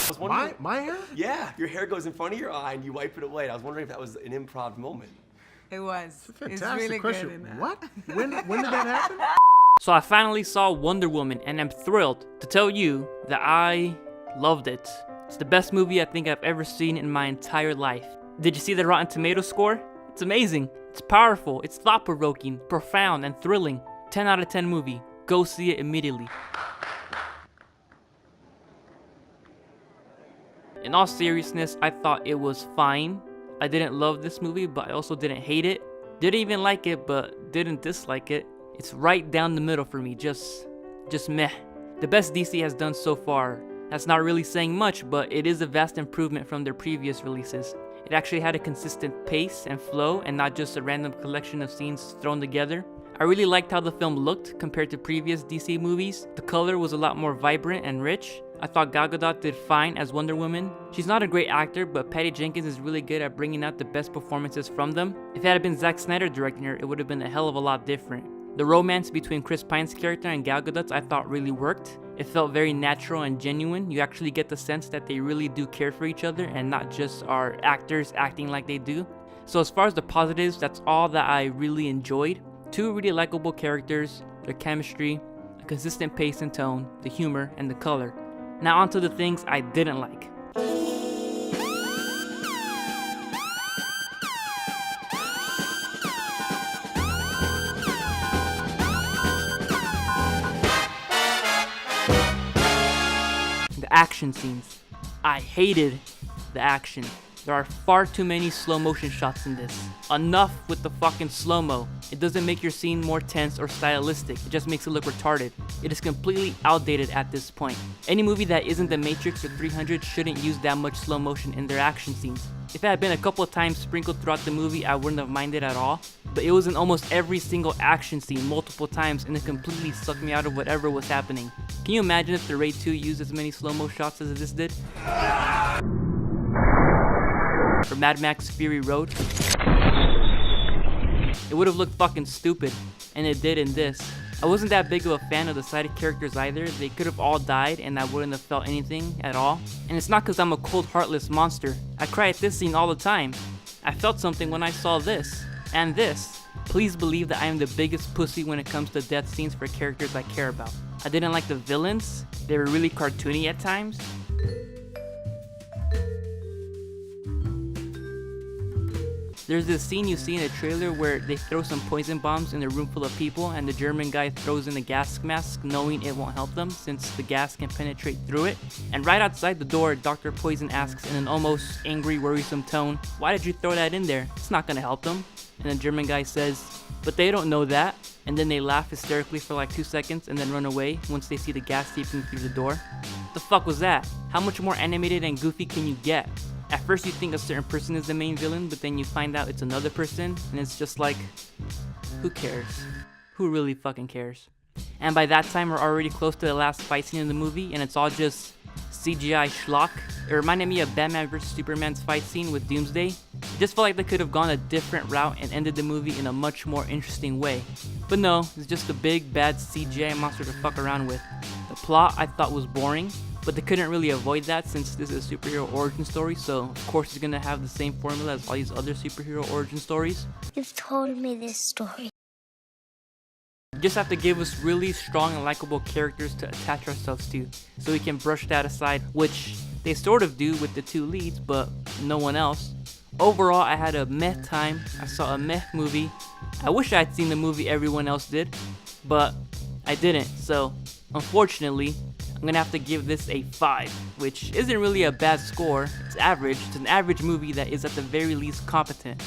I was wondering, My hair? yeah, your hair goes in front of your eye and you wipe it away. I was wondering if that was an improv moment. It was. It's Fantastic really question. good in that. What? When did that happen? So I finally saw Wonder Woman, and I'm thrilled to tell you that I loved it. It's the best movie I think I've ever seen in my entire life. Did you see the Rotten Tomatoes score? It's amazing. It's powerful. It's thought-provoking, profound, and thrilling. 10 out of 10 movie. Go see it immediately. In all seriousness, I thought it was fine. I didn't love this movie, but I also didn't hate it. Didn't even like it, but didn't dislike it. It's right down the middle for me, just meh. The best DC has done so far. That's not really saying much, but it is a vast improvement from their previous releases. It actually had a consistent pace and flow, and not just a random collection of scenes thrown together. I really liked how the film looked compared to previous DC movies. The color was a lot more vibrant and rich. I thought Gal Gadot did fine as Wonder Woman. She's not a great actor, but Patty Jenkins is really good at bringing out the best performances from them. If it had been Zack Snyder directing her, it would have been a hell of a lot different. The romance between Chris Pine's character and Gal Gadot's I thought really worked. It felt very natural and genuine. You actually get the sense that they really do care for each other and not just are actors acting like they do. So as far as the positives, that's all that I really enjoyed. Two really likable characters, their chemistry, a consistent pace and tone, the humor, and the color. Now onto the things I didn't like. The action scenes. I hated the action. There are far too many slow motion shots in this. Enough with the fucking slow-mo. It doesn't make your scene more tense or stylistic, it just makes it look retarded. It is completely outdated at this point. Any movie that isn't The Matrix or 300 shouldn't use that much slow motion in their action scenes. If it had been a couple of times sprinkled throughout the movie, I wouldn't have minded at all. But it was in almost every single action scene multiple times, and it completely sucked me out of whatever was happening. Can you imagine if the Raid 2 used as many slow-mo shots as this did? For Mad Max Fury Road? It would have looked fucking stupid, and it did in this. I wasn't that big of a fan of the side characters either. They could have all died and I wouldn't have felt anything at all. And it's not because I'm a cold, heartless monster. I cry at this scene all the time. I felt something when I saw this, and this. Please believe that I am the biggest pussy when it comes to death scenes for characters I care about. I didn't like the villains. They were really cartoony at times. There's this scene you see in the trailer where they throw some poison bombs in a room full of people and the German guy throws in a gas mask knowing it won't help them since the gas can penetrate through it. And right outside the door, Dr. Poison asks in an almost angry, worrisome tone, "Why did you throw that in there? It's not gonna help them." And the German guy says, "But they don't know that." And then they laugh hysterically for like 2 seconds and then run away once they see the gas seeping through the door. What the fuck was that? How much more animated and goofy can you get? At first you think a certain person is the main villain, but then you find out it's another person, and it's just like, who cares? Who really fucking cares? And by that time we're already close to the last fight scene in the movie, and it's all just CGI schlock. It reminded me of Batman vs Superman's fight scene with Doomsday. It just felt like they could have gone a different route and ended the movie in a much more interesting way. But no, it's just a big bad CGI monster to fuck around with. The plot I thought was boring, but they couldn't really avoid that since this is a superhero origin story, so of course it's gonna have the same formula as all these other superhero origin stories. You've told me this story. You just have to give us really strong and likable characters to attach ourselves to, so we can brush that aside, which they sort of do with the two leads, but no one else. Overall, I had a meh time. I saw a meh movie. I wish I had seen the movie everyone else did, but I didn't, so unfortunately, I'm gonna have to give this a 5, which isn't really a bad score. It's average. It's an average movie that is at the very least competent.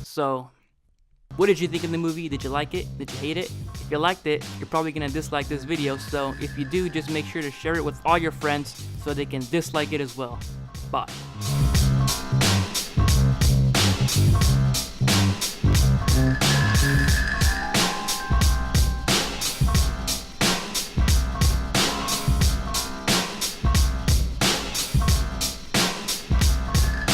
So, what did you think of the movie? Did you like it? Did you hate it? If you liked it, you're probably gonna dislike this video, so if you do, just make sure to share it with all your friends so they can dislike it as well. Bye.